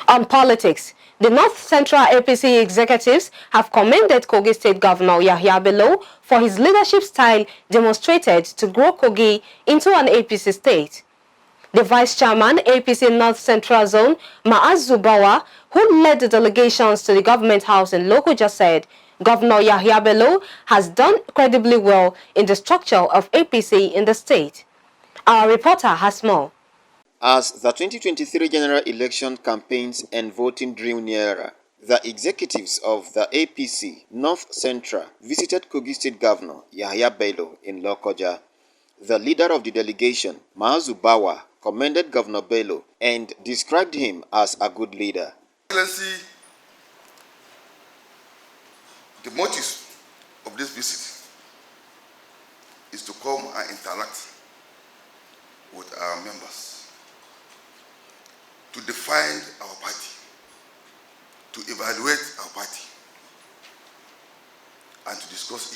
On politics, the North Central APC executives have commended Kogi State Governor Yahaya Bello for his leadership style demonstrated to grow Kogi into an APC state. The Vice Chairman, APC North Central Zone, Bawa, who led the delegations to the government house in Lokoja, said Governor Yahaya Bello has done incredibly well in the structure of APC in the state. Our reporter has more. As the 2023 general election campaigns and voting drew nearer, the executives of the APC North Central visited Kogi State Governor Yahaya Bello in Lokoja. The leader of the delegation, Bawa, commended Governor Belo and described him as a good leader. Excellency, the motive of this visit is to come and interact with our members, to define our party, to evaluate our party, and to discuss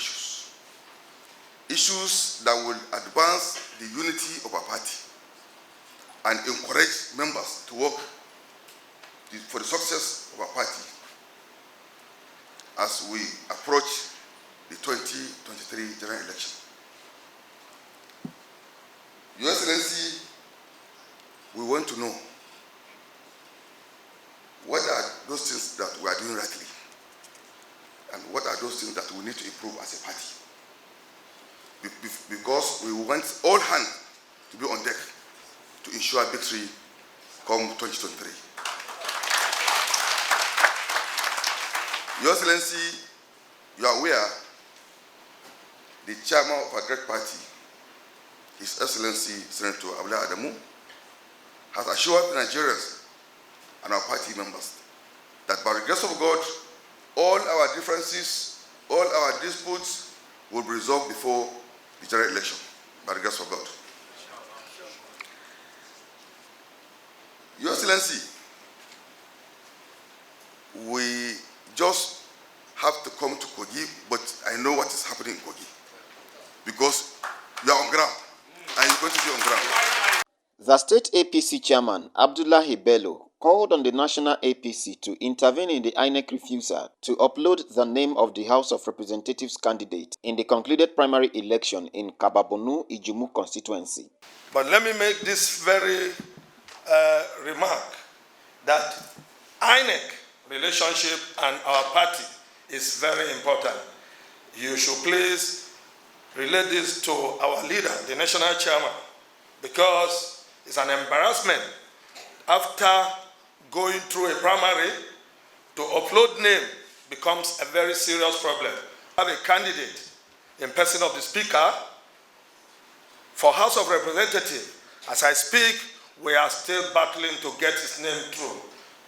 issues that will advance the unity of our party and encourage members to work for the success of our party as we approach the 2023 general election. Your Excellency, we want to know what are those things that we are doing rightly and what are those things that we need to improve as a party. Because we want all hands to be on deck to ensure victory come 2023. Your Excellency, you are aware the chairman of our great party, His Excellency Senator Abdullah Adamu, has assured the Nigerians and our party members that by the grace of God, all our differences, all our disputes will be resolved before the general election, by the grace of God. Your Excellency, we just have to come to Kogi, but I know what is happening in Kogi because you are on ground and you're going to be on ground. The state APC chairman, Abdullah Bello, called on the national APC to intervene in the INEC refusal to upload the name of the House of Representatives candidate in the concluded primary election in Kababonu Ijumu constituency. But let me make this very remark that INEC relationship and our party is very important. You should please relay this to our leader, the national chairman, because it's an embarrassment after going through a primary to upload name becomes a very serious problem. I have a candidate in person of the speaker for House of Representatives. As I speak, we are still battling to get his name through.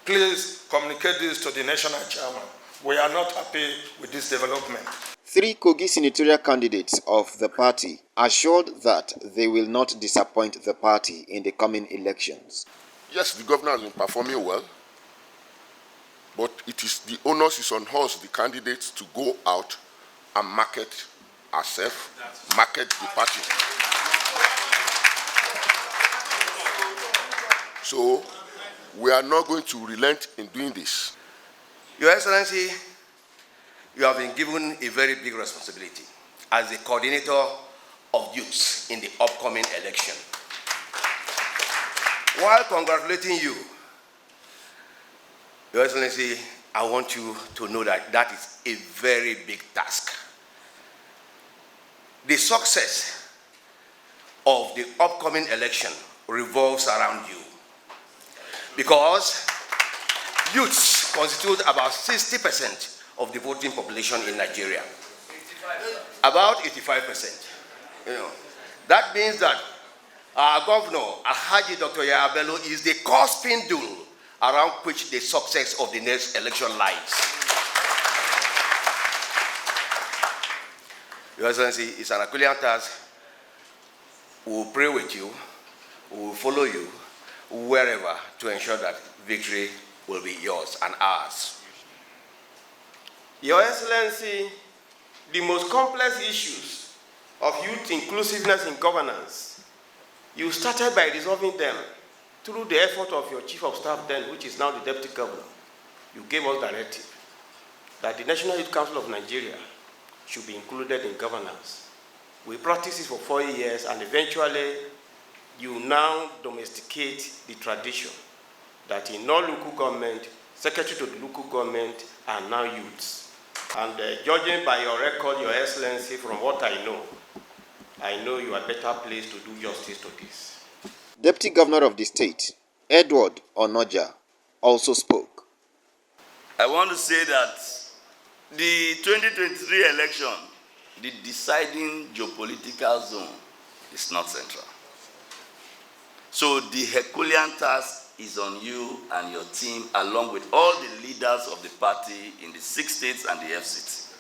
Please communicate this to the national chairman. We are not happy with this development. 3 Kogi senatorial candidates of the party assured that they will not disappoint the party in the coming elections. Yes, the governor has been performing well, but the onus is on us, the candidates, to go out and market ourselves, market the party. So, we are not going to relent in doing this. Your Excellency, you have been given a very big responsibility as the coordinator of youths in the upcoming election. While congratulating you, Your Excellency, I want you to know that that is a very big task. The success of the upcoming election revolves around you, because youths constitute about 60% of the voting population in Nigeria. About 85%. That means that our governor, Alhaji Dr. Yahaya Bello, is the core spindle around which the success of the next election lies. Your Excellency, it's an Herculean task. We will pray with you, we will follow you wherever to ensure that victory will be yours and ours. Your Excellency, the most complex issues of youth inclusiveness in governance, you started by resolving them through the effort of your chief of staff then, which is now the deputy governor, you gave us directive that the National Youth Council of Nigeria should be included in governance. We practiced this for 4 years, and eventually you now domesticate the tradition that in all local government, secretary to the local government are now youths. And judging by your record, Your Excellency, from what I know you are better placed to do justice to this. Deputy Governor of the state, Edward Onoja, also spoke. I want to say that the 2023 election, the deciding geopolitical zone is not central. So the Herculean task is on you and your team, along with all the leaders of the party in the 6 states and the FCT.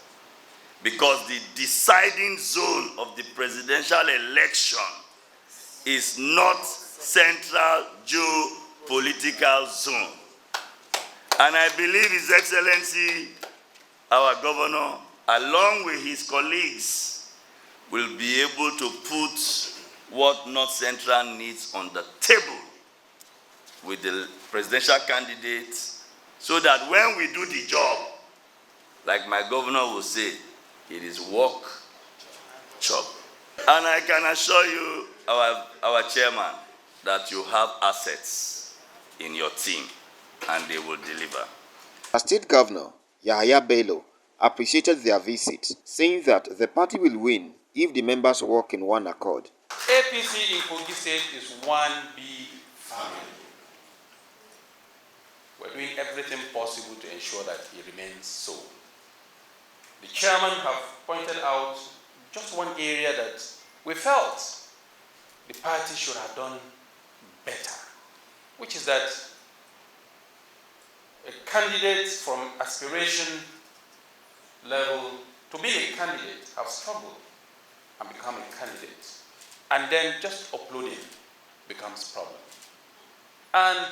Because the deciding zone of the presidential election is not central geopolitical zone. And I believe His Excellency, our governor, along with his colleagues, will be able to put what North Central needs on the table with the presidential candidates, so that when we do the job, like my governor will say, it is walk, chop. And I can assure you, our chairman, that you have assets in your team and they will deliver. State Governor Yahaya Bello appreciated their visit, saying that the party will win if the members work in one accord. APC in Kogi State is one big family. We're doing everything possible to ensure that it remains so. The chairman have pointed out just one area that we felt the party should have done better, which is that a candidate from aspiration level to be a candidate have struggled and become a candidate. And then just uploading becomes a problem. And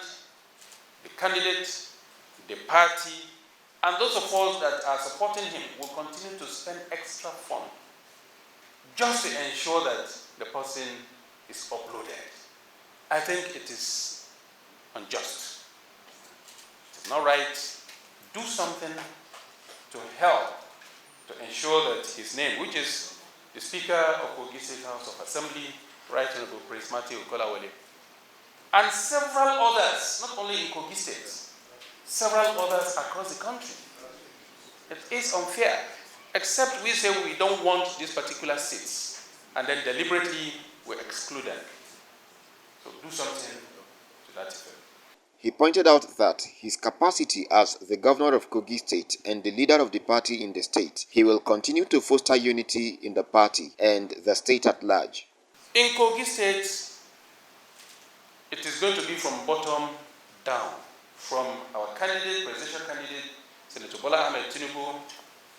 the candidate, the party, and those of us that are supporting him will continue to spend extra fund just to ensure that the person is uploaded. I think it is unjust. It's not right. Do something to help to ensure that his name, which is the Speaker of Kogi State House of Assembly, Right Honorable Prince Matthew Kolawole, and several others, not only in Kogi State, several others across the country. It is unfair, except we say we don't want these particular seats, and then deliberately we exclude them. So do something to that effect. He pointed out that his capacity as the governor of Kogi State and the leader of the party in the state, he will continue to foster unity in the party and the state at large. In Kogi State, it is going to be from bottom down, from our candidate, presidential candidate, Senator Bola Ahmed Tinubu,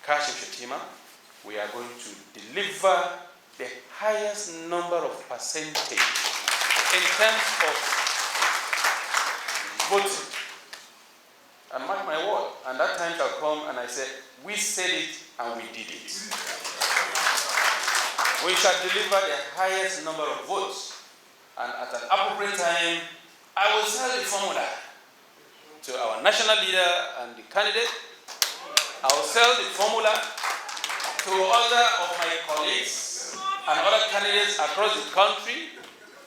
Kashim Shettima. We are going to deliver the highest number of percentage in terms of voting. And mark my word, and that time shall come and I said, we said it and we did it. We shall deliver the highest number of votes. And at an appropriate time, I will sell the formula to our national leader and the candidate. I will sell the formula to other of my colleagues and other candidates across the country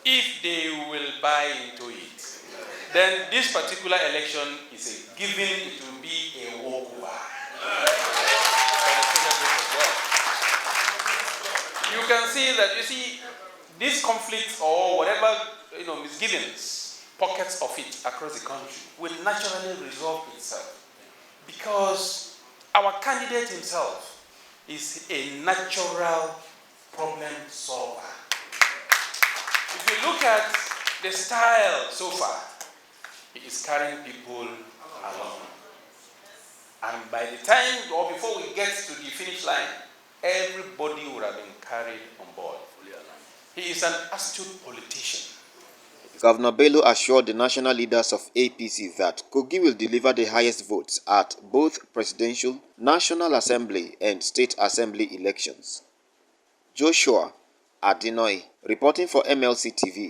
if they will buy into it. Then this particular election is a given, it will be a walkover. You can see that, these conflicts or whatever, misgivings, pockets of it across the country will naturally resolve itself because our candidate himself is a natural problem solver. If you look at the style so far, he is carrying people along. And by the time or before we get to the finish line, everybody would have been carried on board. He is an astute politician. Governor Belo assured the national leaders of APC that Kogi will deliver the highest votes at both presidential, National Assembly and State Assembly elections. Joshua Adinoy, reporting for MLC TV.